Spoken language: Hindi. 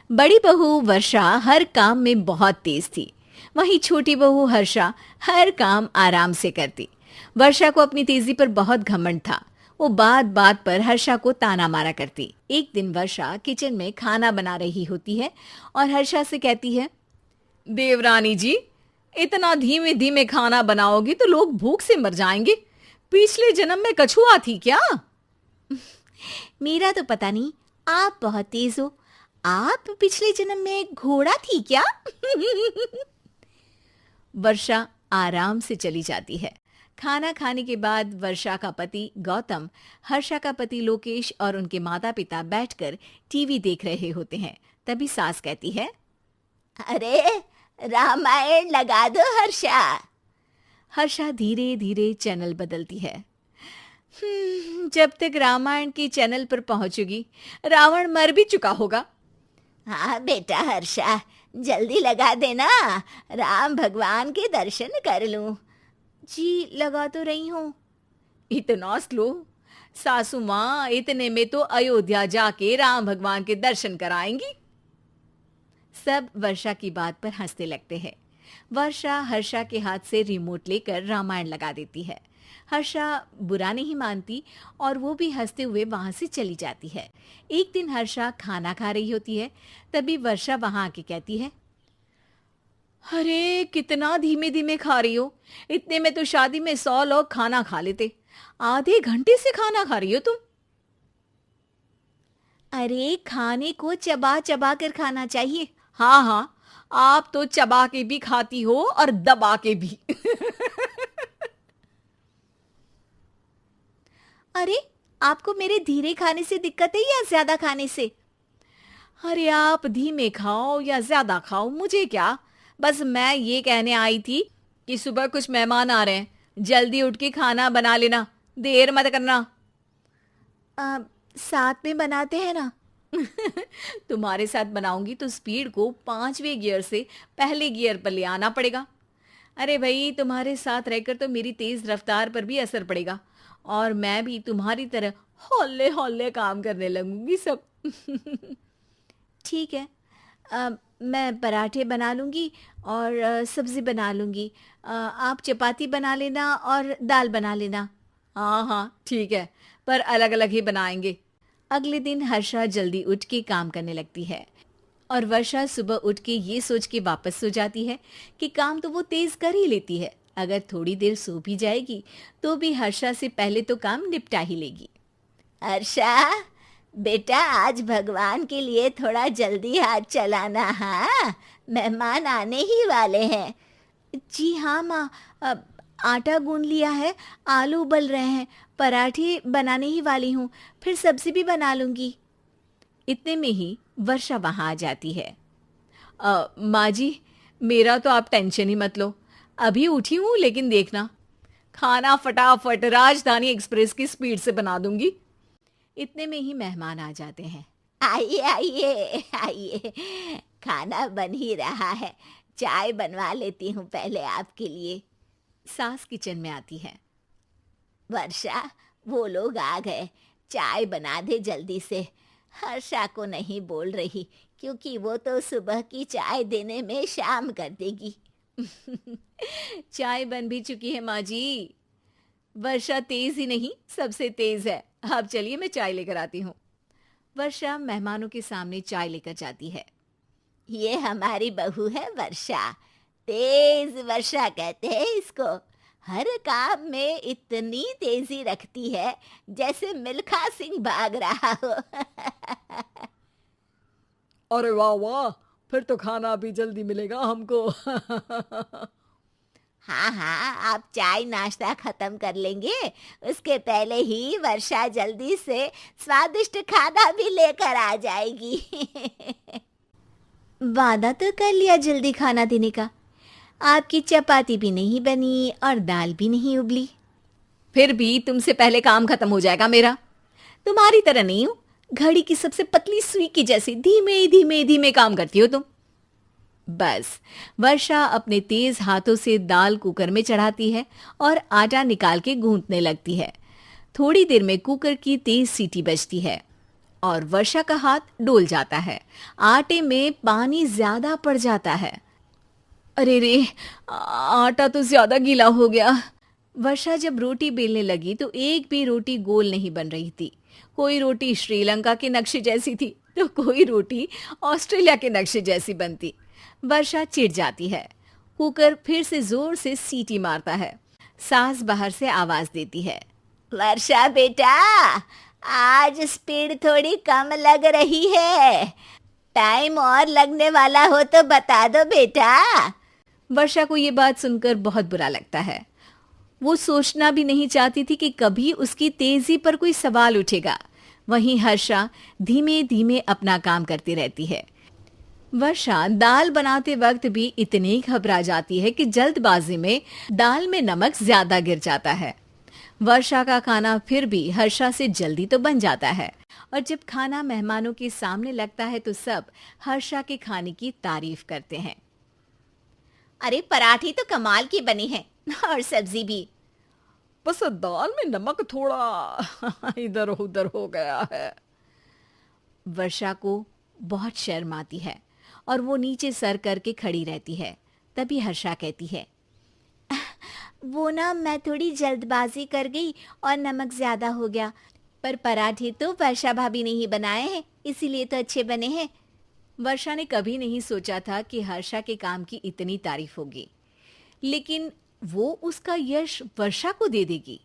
बड़ी बहू वर्षा हर काम में बहुत तेज थी। वहीं छोटी बहू हर्षा हर काम आराम से करती। वर्षा को अपनी तेजी पर बहुत घमंड था। वो बात बात पर हर्षा को ताना मारा करती। एक दिन वर्षा किचन में खाना बना रही होती है और हर्षा से कहती है, देवरानी जी, इतना धीमे धीमे खाना बनाओगी तो लोग भूख से मर जाएंगे। पिछले जन्म में कछुआ थी क्या? मेरा तो पता नहीं, आप बहुत तेज हो। आप पिछले जन्म में घोड़ा थी क्या? वर्षा आराम से चली जाती है। खाना खाने के बाद वर्षा का पति गौतम, हर्षा का पति लोकेश और उनके माता पिता बैठकर टीवी देख रहे होते हैं। तभी सास कहती है, अरे रामायण लगा दो हर्षा। हर्षा धीरे धीरे चैनल बदलती है। जब तक रामायण के चैनल पर पहुंचेगी रावण मर भी चुका होगा। हाँ बेटा हर्षा, जल्दी लगा देना, राम भगवान के दर्शन कर लूं। जी लगा तो रही हूँ। इतना स्लो? सासू माँ इतने में तो अयोध्या जाके राम भगवान के दर्शन कराएंगी। सब वर्षा की बात पर हंसने लगते हैं। वर्षा हर्षा के हाथ से रिमोट लेकर रामायण लगा देती है। हर्षा बुरा नहीं मानती और वो भी हंसते हुए वहां से चली जाती है। एक दिन हर्षा खाना खा रही होती है। तभी वर्षा वहां आके कहती है, अरे कितना धीमे धीमे खा रही हो। इतने में तो शादी में 100 लोग खाना खा लेते। आधे घंटे से खाना खा रही हो तुम। अरे खाने को चबा चबा कर खाना चाहिए। हाँ हाँ, आप तो चबा के भी खाती हो और दबा के भी। अरे आपको मेरे धीरे खाने से दिक्कत है या ज्यादा खाने से? अरे आप धीमे खाओ या ज्यादा खाओ मुझे क्या। बस मैं ये कहने आई थी कि सुबह कुछ मेहमान आ रहे हैं, जल्दी उठ के खाना बना लेना, देर मत करना। साथ में बनाते हैं ना। तुम्हारे साथ बनाऊंगी तो स्पीड को 5वें गियर से पहले गियर पर ले आना पड़ेगा। अरे भाई, तुम्हारे साथ रहकर तो मेरी तेज रफ्तार पर भी असर पड़ेगा और मैं भी तुम्हारी तरह हौले हौले काम करने लगूंगी सब। ठीक है, मैं पराठे बना लूंगी और सब्जी बना लूंगी। आप चपाती बना लेना और दाल बना लेना। हाँ हाँ ठीक है, पर अलग अलग ही बनाएंगे। अगले दिन हर्षा जल्दी उठ के काम करने लगती है और वर्षा सुबह उठ के ये सोच के वापस सो जाती है कि काम तो वो तेज कर ही लेती है। अगर थोड़ी देर सो भी जाएगी तो भी हर्षा से पहले तो काम निपटा ही लेगी। हर्षा बेटा, आज भगवान के लिए थोड़ा जल्दी हाथ चलाना। हाँ, मेहमान आने ही वाले हैं। जी हाँ माँ, आटा गूंद लिया है, आलू उबल रहे हैं, पराठे बनाने ही वाली हूँ, फिर सब्जी भी बना लूंगी। इतने में ही वर्षा वहां आ जाती है। माँ जी, मेरा तो आप टेंशन ही मत लो, अभी उठी हूँ, लेकिन देखना खाना फटाफट राजधानी एक्सप्रेस की स्पीड से बना दूंगी। इतने में ही मेहमान आ जाते हैं। आइए आइए आइए, खाना बन ही रहा है, चाय बनवा लेती हूँ पहले आपके लिए। सास किचन में आती है। वर्षा, वो लोग आ गए, चाय बना दे जल्दी से। हर्षा को नहीं बोल रही क्योंकि वो तो सुबह की चाय देने में शाम कर देगी। चाय बन भी चुकी है माँ जी। वर्षा तेज ही नहीं, सबसे तेज है। अब चलिए मैं चाय लेकर आती हूँ। वर्षा मेहमानों के सामने चाय लेकर जाती है। ये हमारी बहू है वर्षा, तेज वर्षा कहते हैं इसको। हर काम में इतनी तेजी रखती है जैसे मिल्खा सिंह भाग रहा हो। अरे वाह वाह, फिर तो खाना भी जल्दी मिलेगा हमको। हाँ हाँ, आप चाय नाश्ता खत्म कर लेंगे, उसके पहले ही वर्षा जल्दी से स्वादिष्ट खाना भी लेकर आ जाएगी। वादा तो कर लिया जल्दी खाना देने का। आपकी चपाती भी नहीं बनी और दाल भी नहीं उबली। फिर भी तुमसे पहले काम खत्म हो जाएगा मेरा। तुम्हारी तरह नहीं हूं, घड़ी की सबसे पतली सुई की जैसी धीमे धीमे धीमे काम करती हो तुम। बस वर्षा अपने तेज हाथों से दाल कुकर में चढ़ाती है और आटा निकाल के गूंथने लगती है। थोड़ी देर में कुकर की तेज सीटी बजती है और वर्षा का हाथ डोल जाता है। आटे में पानी ज्यादा पड़ जाता है। अरे रे, आटा तो ज्यादा गीला हो गया। वर्षा जब रोटी बेलने लगी तो एक भी रोटी गोल नहीं बन रही थी। कोई रोटी श्रीलंका के नक्शे जैसी थी तो कोई रोटी ऑस्ट्रेलिया के नक्शे जैसी बनती। वर्षा चिढ़ जाती है। कुकर फिर से जोर से सीटी मारता है। सास बाहर से आवाज देती है। वर्षा बेटा, आज स्पीड थोड़ी कम लग रही है। टाइम और लगने वाला हो तो बता दो बेटा। वर्षा को ये बात सुनकर बहुत बुरा लगता है। वो सोचना भी नहीं चाहती थी कि कभी उसकी तेजी पर कोई सवाल उठेगा। वहीं हर्षा धीमे धीमे अपना काम करती रहती है। वर्षा दाल बनाते वक्त भी इतनी घबरा जाती है कि जल्दबाजी में दाल में नमक ज्यादा गिर जाता है। वर्षा का खाना फिर भी हर्षा से जल्दी तो बन जाता है और जब खाना मेहमानों के सामने लगता है तो सब हर्षा के खाने की तारीफ करते हैं। अरे पराठी तो कमाल की बनी है और सब्जी भी। बस दाल में नमक थोड़ा इधर उधर हो गया है। वर्षा को बहुत शर्म आती है और वो नीचे सर करके खड़ी रहती है। तभी हर्षा कहती है, वो ना मैं थोड़ी जल्दबाजी कर गई और नमक ज्यादा हो गया, पर पराठे तो वर्षा भाभी ने ही बनाए हैं, इसीलिए तो अच्छे बने हैं। वर्षा ने कभी नहीं सोचा था कि हर्षा के काम की इतनी तारीफ होगी, लेकिन वो उसका यश वर्षा को दे देगी।